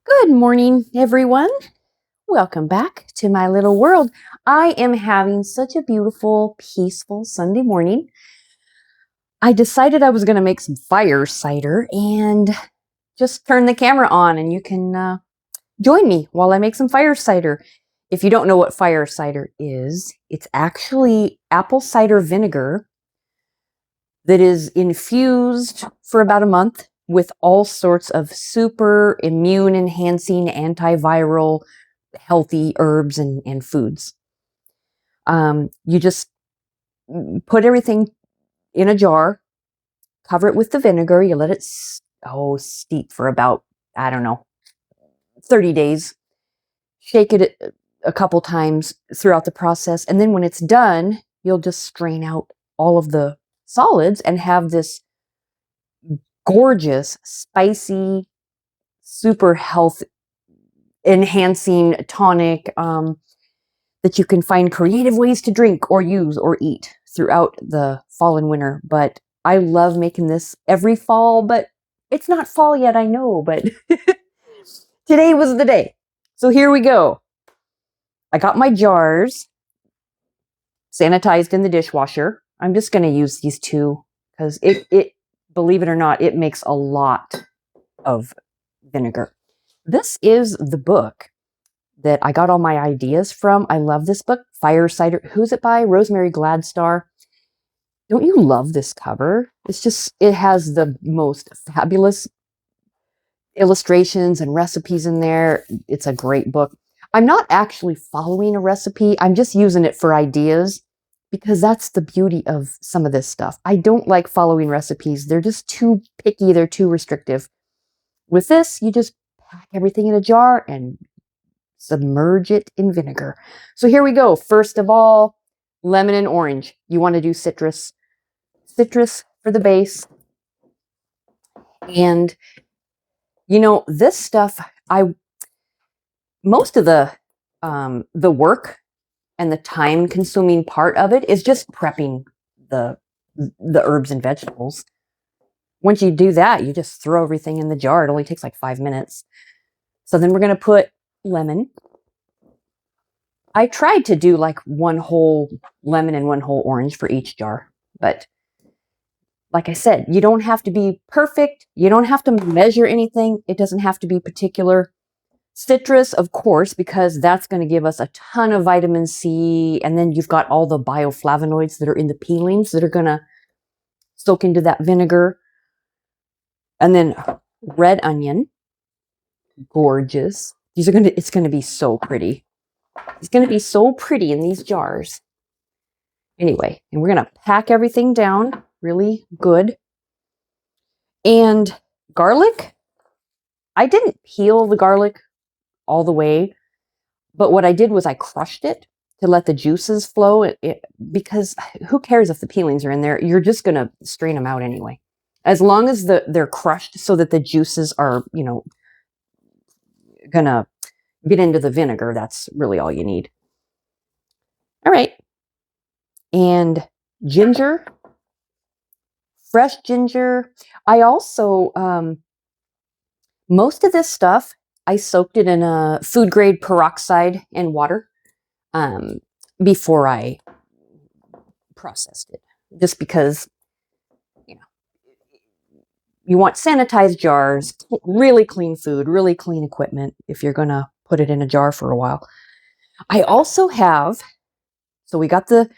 Good morning, everyone. Welcome back to my little world. I am having such a beautiful, peaceful Sunday morning. I decided I was going to make some fire cider and just turn the camera on and you can join me while I make some fire cider. If you don't know what fire cider is, it's actually apple cider vinegar that is infused for about a month with all sorts of super immune enhancing, antiviral, healthy herbs and foods. You just put everything in a jar, cover it with the vinegar. You let it steep for about, I don't know, 30 days. Shake it a couple times throughout the process. And then when it's done, you'll just strain out all of the solids and have this gorgeous, spicy, super health enhancing tonic that you can find creative ways to drink or use or eat throughout the fall and winter. But I love making this every fall, but it's not fall yet, I know, but today was the day. So here we go. I got my jars sanitized in the dishwasher. I'm just going to use these two because it, believe it or not, it makes a lot of vinegar. This is the book that I got all my ideas from. I love this book, Fire Cider. Who's it by? Rosemary Gladstar. Don't you love this cover? It has the most fabulous illustrations and recipes in there. It's a great book. I'm not actually following a recipe. I'm just using it for ideas because that's the beauty of some of this stuff. I don't like following recipes. They're just too picky. They're too restrictive. With this, you just pack everything in a jar and submerge it in vinegar. So here we go. First of all, lemon and orange. You want to do citrus. Citrus for the base. And this stuff, most of the work and the time consuming part of it is just prepping the herbs and vegetables. Once you do that, you just throw everything in the jar. It only takes like 5 minutes. So then we're going to put lemon. I tried to do like one whole lemon and one whole orange for each jar, but like I said, you don't have to be perfect. You don't have to measure anything. It doesn't have to be particular. Citrus, of course, because that's going to give us a ton of vitamin C. And then you've got all the bioflavonoids that are in the peelings that are going to soak into that vinegar. And then red onion. Gorgeous. It's going to be so pretty. It's going to be so pretty in these jars. Anyway, and we're going to pack everything down really good. And garlic, I didn't peel the garlic all the way, but what I did was I crushed it to let the juices flow, because who cares if the peelings are in there? You're just going to strain them out anyway. As long as they're crushed so that the juices are, going to get into the vinegar, that's really all you need. All right. And ginger, fresh ginger. I also, most of this stuff, I soaked it in a food grade peroxide and water before I processed it. Just because, you want sanitized jars, really clean food, really clean equipment if you're going to put it in a jar for a while. I also have, so we got the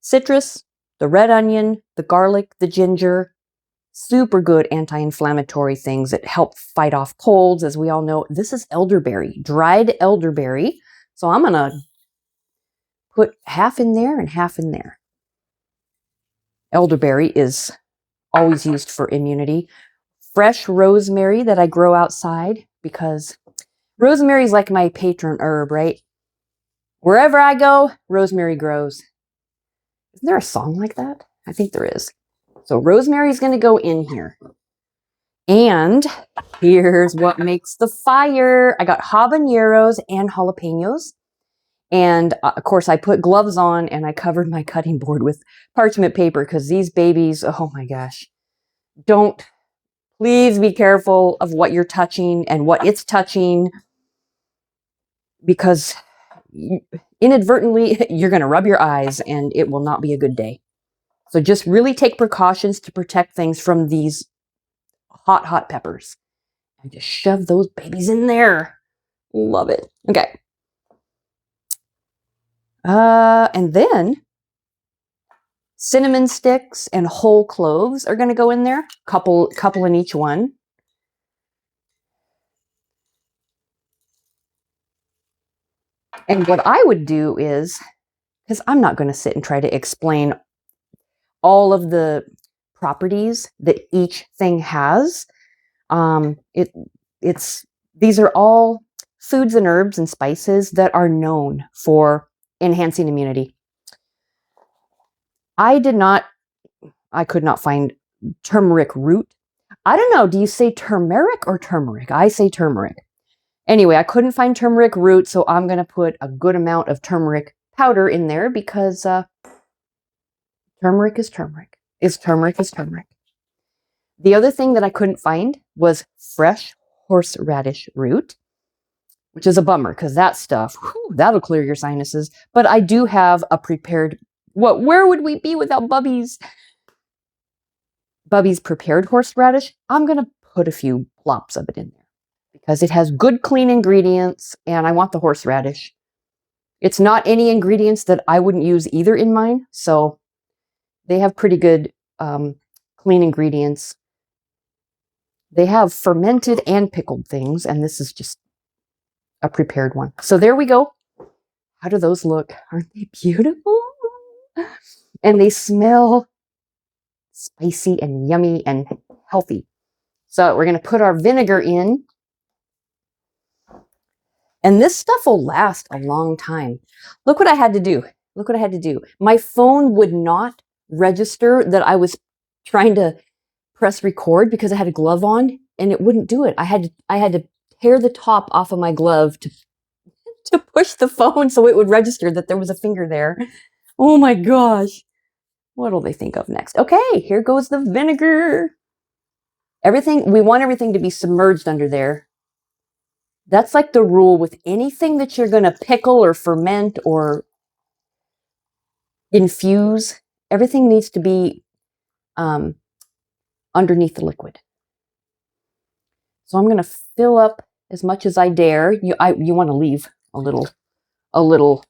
citrus, the red onion, the garlic, the ginger, super good anti-inflammatory things that help fight off colds. As we all know, this is elderberry, dried elderberry. So I'm going to put half in there and half in there. Elderberry is always used for immunity. Fresh rosemary that I grow outside, because rosemary is like my patron herb, right? Wherever I go, rosemary grows. Isn't there a song like that? I think there is. So rosemary is going to go in here. And here's what makes the fire. I got habaneros and jalapenos. And of course, I put gloves on and I covered my cutting board with parchment paper because these babies, oh my gosh, don't Please be careful of what you're touching and what it's touching, because inadvertently you're going to rub your eyes and it will not be a good day. So just really take precautions to protect things from these hot peppers. And just shove those babies in there. Love it. Okay. And then cinnamon sticks and whole cloves are going to go in there. Couple in each one. And what I would do is, because I'm not going to sit and try to explain all of the properties that each thing has. These are all foods and herbs and spices that are known for enhancing immunity. I could not find turmeric root. I don't know, do you say turmeric or turmeric? I say turmeric. Anyway, I couldn't find turmeric root, so I'm going to put a good amount of turmeric powder in there because turmeric is turmeric. Turmeric is turmeric. The other thing that I couldn't find was fresh horseradish root, which is a bummer because that stuff, that'll clear your sinuses. But I do have a prepared, where would we be without Bubby's prepared horseradish? I'm going to put a few plops of it in there because it has good, clean ingredients, and I want the horseradish. It's not any ingredients that I wouldn't use either in mine, so they have pretty good clean ingredients. They have fermented and pickled things, and this is just a prepared one. So there we go. How do those look? Aren't they beautiful? And they smell spicy and yummy and healthy. So we're going to put our vinegar in. And this stuff will last a long time. Look what I had to do. Look what I had to do. My phone would not register that I was trying to press record because I had a glove on, and it wouldn't do it. I had to tear the top off of my glove to push the phone so it would register that there was a finger there. Oh my gosh. What'll they think of next? Okay, here goes the vinegar. We want everything to be submerged under there. That's like the rule with anything that you're going to pickle or ferment or infuse. Everything needs to be underneath the liquid. So I'm going to fill up as much as I dare. You want to leave a little,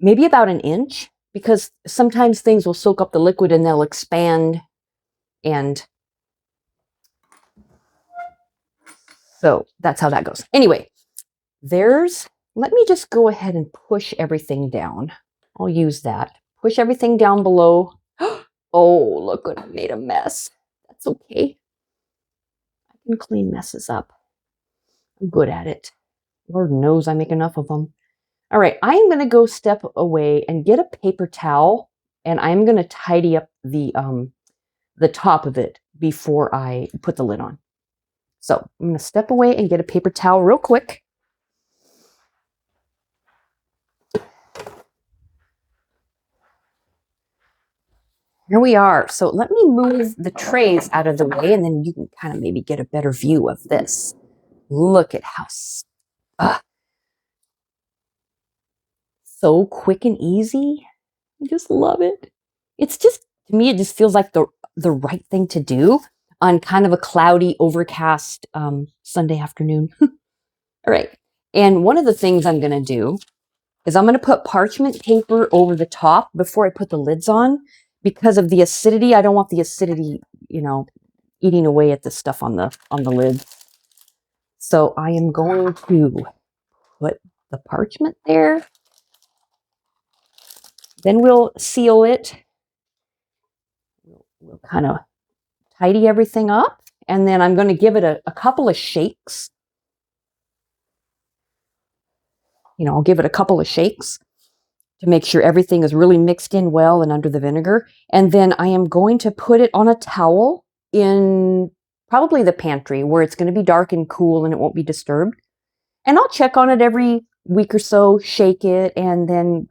maybe about an inch, because sometimes things will soak up the liquid and they'll expand. And so that's how that goes. Anyway, let me just go ahead and push everything down. I'll use that. Push everything down below. Oh, look what I made a mess. That's okay. I can clean messes up. I'm good at it. Lord knows I make enough of them. All right, I'm going to go step away and get a paper towel, and I'm going to tidy up the top of it before I put the lid on. So I'm going to step away and get a paper towel real quick. Here we are. So let me move the trays out of the way, and then you can kind of maybe get a better view of this. Look at how so quick and easy. I just love it. It's just, to me, it just feels like the right thing to do on kind of a cloudy, overcast Sunday afternoon. All right. And one of the things I'm going to do is I'm going to put parchment paper over the top before I put the lids on because of the acidity. I don't want the acidity, eating away at the stuff on the lid. So I am going to put the parchment there. Then we'll seal it. We'll kind of tidy everything up. And then I'm going to give it a couple of shakes. I'll give it a couple of shakes to make sure everything is really mixed in well and under the vinegar. And then I am going to put it on a towel in probably the pantry where it's going to be dark and cool and it won't be disturbed. And I'll check on it every week or so, shake it, and then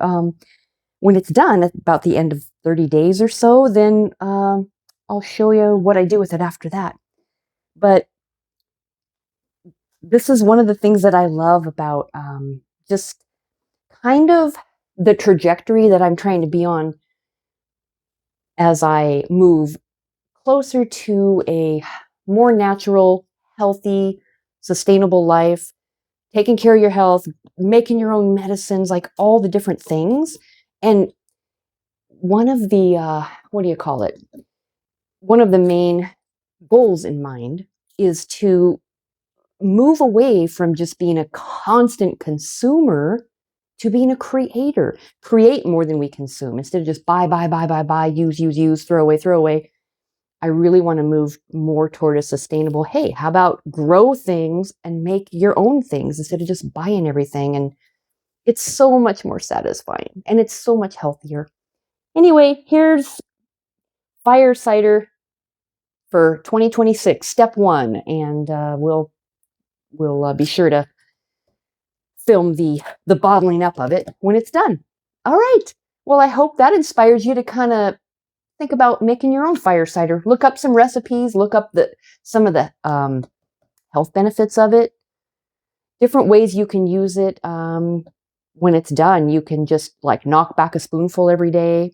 when it's done at about the end of 30 days or so, then I'll show you what I do with it after that. But this is one of the things that I love about just kind of the trajectory that I'm trying to be on as I move closer to a more natural, healthy, sustainable life, taking care of your health, making your own medicines, like all the different things. And one of the, what do you call it? One of the main goals in mind is to move away from just being a constant consumer to being a creator. Create more than we consume instead of just buy, use, throw away, throw away. I really want to move more toward a sustainable, hey, how about grow things and make your own things instead of just buying everything? And it's so much more satisfying and it's so much healthier. Anyway, here's Fire Cider for 2026, step one. And we'll be sure to film the bottling up of it when it's done. All right. Well, I hope that inspires you to kind of think about making your own fire cider. Look up some recipes, look up some of the health benefits of it, different ways you can use it. When it's done, you can just like knock back a spoonful every day,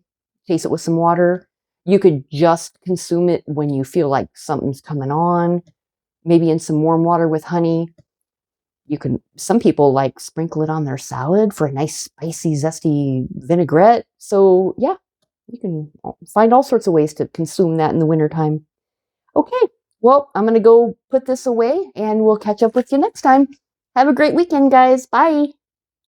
chase it with some water. You could just consume it when you feel like something's coming on, maybe in some warm water with honey. Some people like sprinkle it on their salad for a nice spicy, zesty vinaigrette. So yeah, you can find all sorts of ways to consume that in the wintertime. Okay, well, I'm going to go put this away and we'll catch up with you next time. Have a great weekend, guys. Bye.